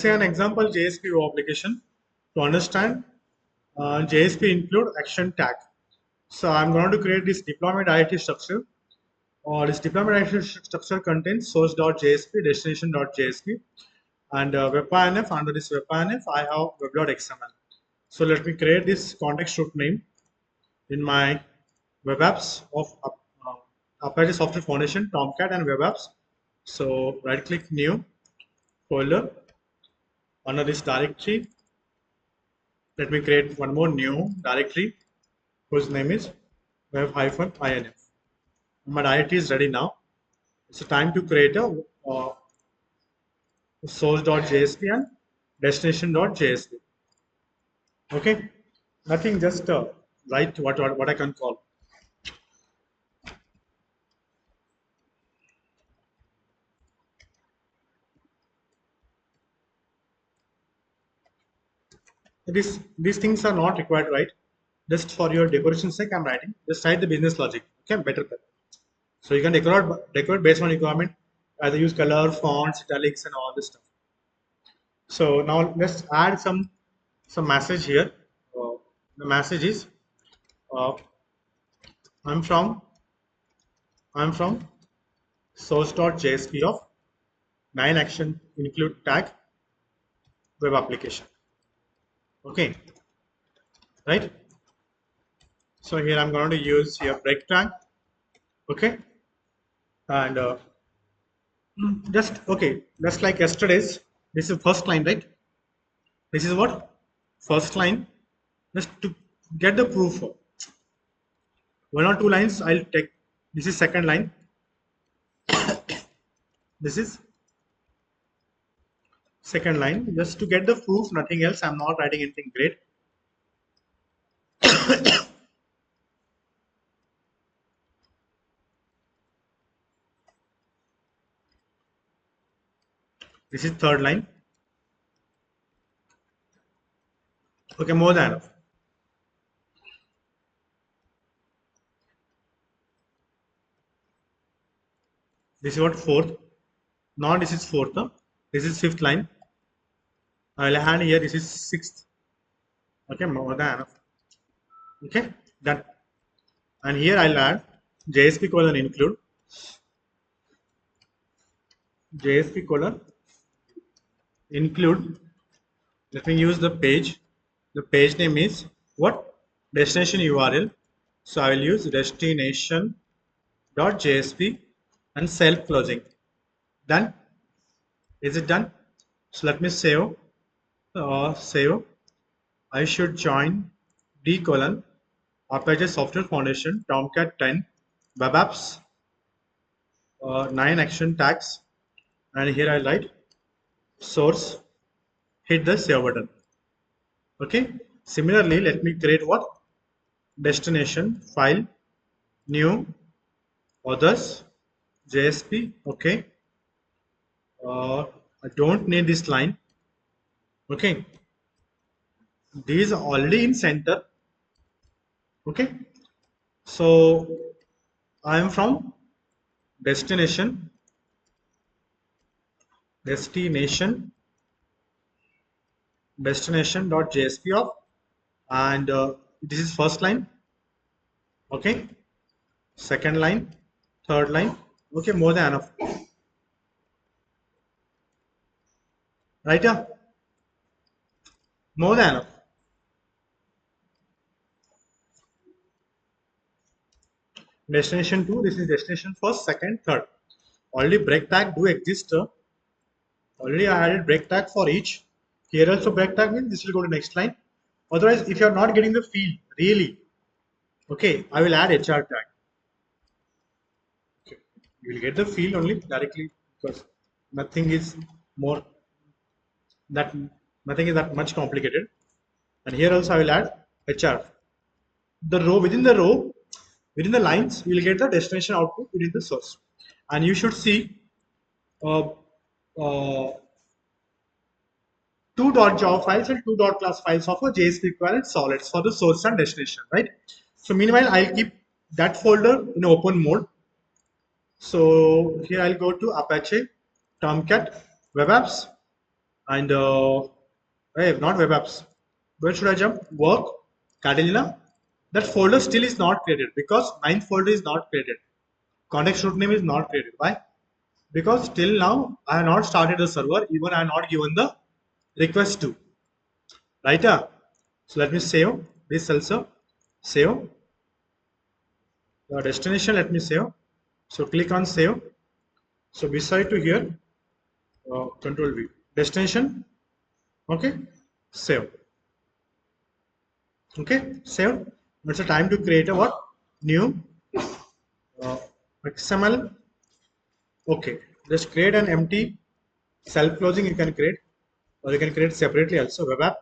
Say an example JSP web application. To understand, JSP include action tag. So I'm going to create this deployment directory structure. This deployment directory structure contains source.jsp, destination.jsp, and web.INF. Under this web.INF, I have web.xml. So let me create this context root name in my web apps of Apache Software Foundation, Tomcat, and web apps. So right click new folder. Under this directory, let me create one more new directory whose name is web-inf. My directory is ready now. It's time to create a source.jsp and destination.jsp. Okay, nothing, just write what I can call. These things are not required, right? Just for your decoration sake, I'm writing. Just write the business logic. Okay, better. So you can decorate based on requirement. Either use color, fonts, italics, and all this stuff. So now let's add some message here. The message is uh, I'm from source.jsp of 9 action include tag web application. Okay, right? So here I'm going to use here break tag. Okay, and just like yesterday's. This is first line, right? This is what first line. Just to get the proof. One or two lines I'll take. This is second line. This is second line. Just to get the proof, nothing else. I'm not writing anything great. This is third line. Okay, more than enough. This is what fourth. Now this is fourth. This is fifth line. I'll add here. This is sixth. Okay, more than enough. Okay, done. And here I'll add JSP colon include JSP colon include. Let me use the page. The page name is what? Destination URL. So I will use destination.jsp and self closing. Done. Is it done? So let me save. Save. I should join D colon Apache Software Foundation Tomcat 10 web apps 9 action tags, and here I write source. Hit the save button. Okay. Similarly, let me create what? Destination file new others JSP. Okay. I don't need this line. Okay. These are already in center. Okay. So I am from destination destination.jsp of, and this is first line. Okay, second line, third line. Okay, more than enough. Right? Yeah, more than enough. Destination 2, this is destination first, second, third. Already break tag do exist. Already I added break tag for each. Here also break tag means this will go to next line. Otherwise, if you are not getting the field really, okay, I will add HR tag. Okay, you will get the field only directly because nothing is more that nothing is that much complicated. And here also I will add HR. The row within the lines, you will get the destination output within the source, and you should see uh, uh, two .java files and two .class files of a JSP equivalent solids for the source and destination, right? So meanwhile, I'll keep that folder in open mode. So here I'll go to Apache Tomcat web apps, and hey, not web apps. Where should I jump? Work, Catalina. That folder still is not created because ninth folder is not created. Context root name is not created. Why? Because till now I have not started the server. Even I have not given the request to. Right? So let me save this also. Save the destination. Let me save. So click on save. So beside to here, Control V. Destination. Okay. Save. Okay. Save. It's a time to create a what? New uh, XML. Okay. Just create an empty self closing. You can create, or you can create separately also web app.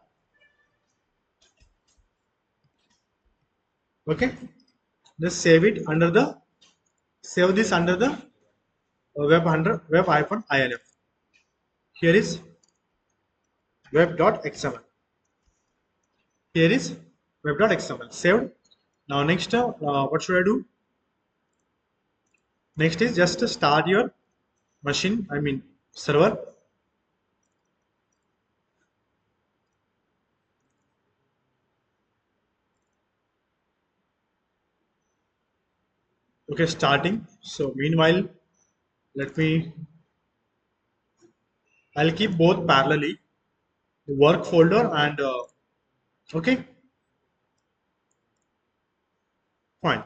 Okay. Just save it under the save this under the web-INF. Here is web.xml. Here is web.xml. Saved. Now next, what should I do? Next is just to start your machine. I mean server. Okay, starting. So meanwhile, let me. I'll keep both parallelly. The work folder and okay, fine.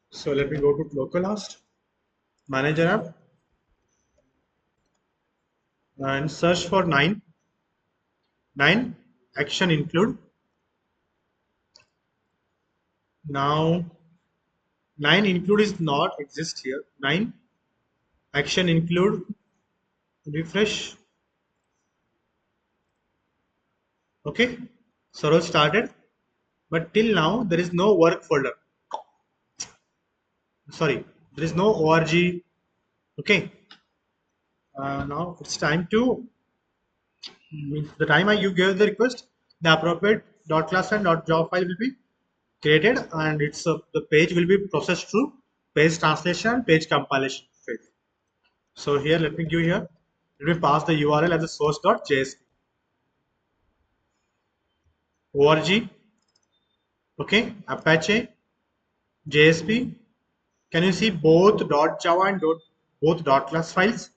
So let me go to localhost, manager app, and search for 9 action include. Now 9 include is not exist here. 9 action include, refresh. Okay, server started, but till now there is no work folder. Sorry, there is no org. Okay, now it's time to, the time you gave the request, the appropriate .class and .job file will be created, and it's the page will be processed through page translation and page compilation phase. So here, let me give here. Let me pass the URL as a source.jsp. org. Okay, Apache JSP. Can you see both .java and both .class files?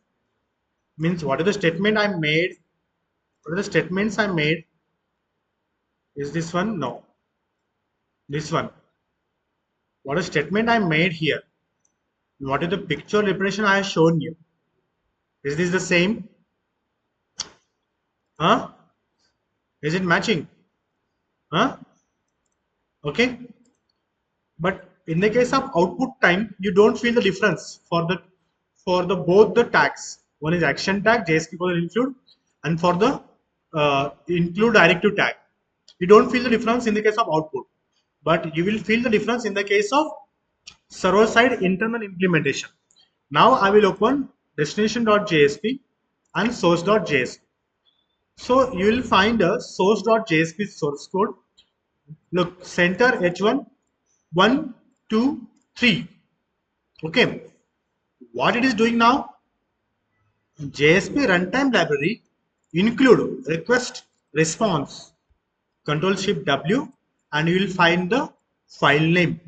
Means what is the statement I made? What are the statements I made? Is this one? No. This one. What is statement I made here? What is the picture representation I have shown you? Is this the same? Huh? Is it matching? Huh? Okay. But in the case of output time, you don't feel the difference for the both the tags. One is action tag, JSP for include, and for the include directive tag. You don't feel the difference in the case of output, but you will feel the difference in the case of server side internal implementation. Now I will open destination.jsp and source.jsp. So you will find a source.jsp source code. Look, center H1, 1, 2, 3. Okay. What it is doing now? JSP runtime library include request response, Control Shift W, and you will find the file name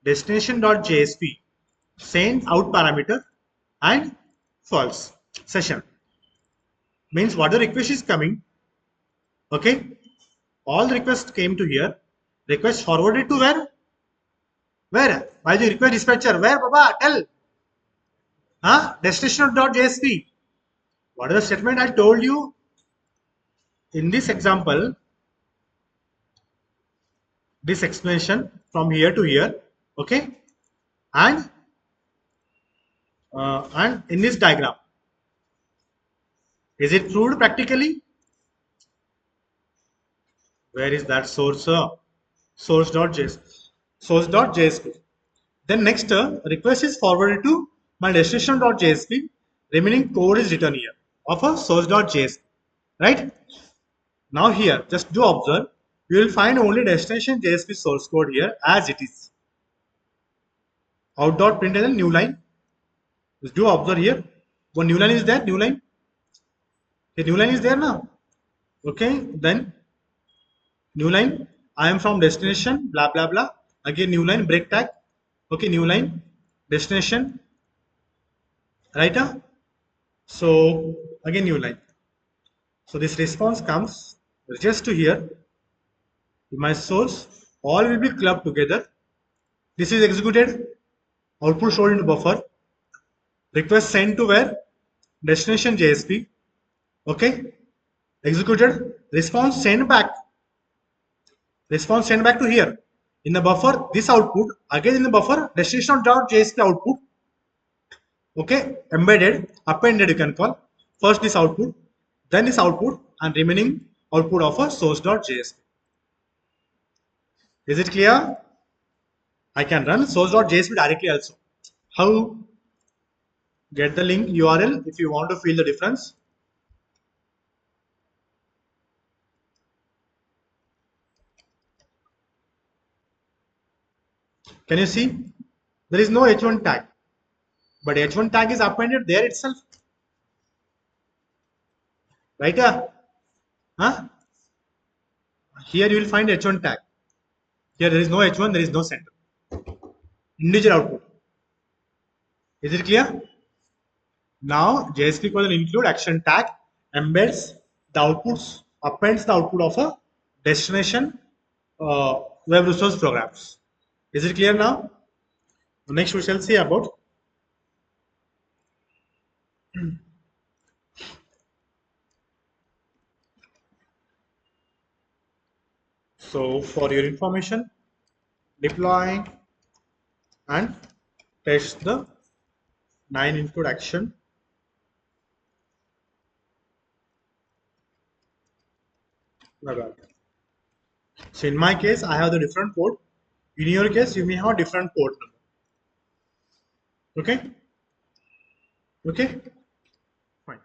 destination.jsp, send out parameter and false session. Means what the request is coming. Okay. All the requests came to here. Request forwarded to where? Where? By the request dispatcher. Where, Baba? Tell. Huh? Destination.jsp. What is the statement I told you in this example? This explanation from here to here. Okay. And in this diagram, is it proved practically? Where is that source? Source.jsp. Source.jsp. Then next request is forwarded to my destination.jsp. Remaining code is written here of a source.jsp. Right? Now here, just do observe. You will find only destination.jsp source code here as it is. Out.println new line. Just do observe here. One new line is there. New line. A new line is there now. Okay, then new line. I am from destination, blah blah blah. Again, new line, break tag. Okay, new line, destination, right? So again, new line. So this response comes just to here. My source, all will be clubbed together. This is executed. Output stored into buffer. Request sent to where? Destination.jsp. Okay, executed. Response sent back to here. In the buffer, this output, again in the buffer, destination.jsp output, okay, embedded, appended you can call. First this output, then this output, and remaining output of a source.jsp. Is it clear? I can run source.jsp directly also. How? Get the link URL if you want to feel the difference. Can you see? There is no h1 tag, but h1 tag is appended there itself. Right? Huh? Here you will find h1 tag. Here there is no h1, there is no center. Integer output. Is it clear? Now JSP will include action tag, embeds the outputs, appends the output of a destination web resource programs. Is it clear now? Next we shall see about so for your information, deploy and test the 9 input action. So in my case, I have the different port. In your case, you may have different port number. Okay? Okay? Fine.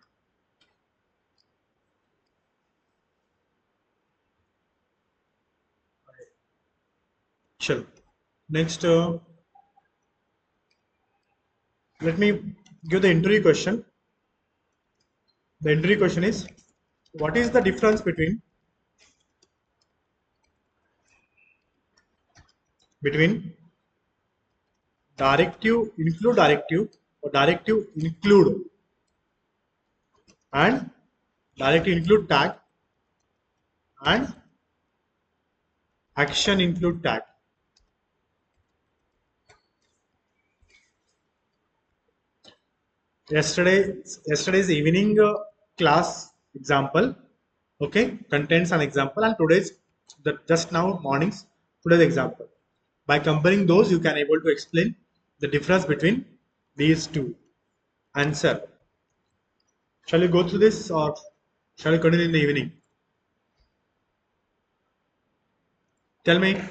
Sure. Next, let me give the interview question. The interview question is, what is the difference between directive or directive include and directive include tag and action include tag? Yesterday's evening class example, okay, contains an example, and today's just now morning's today's example. By comparing those, you can able to explain the difference between these two. Answer. Shall we go through this or shall we continue in the evening? Tell me.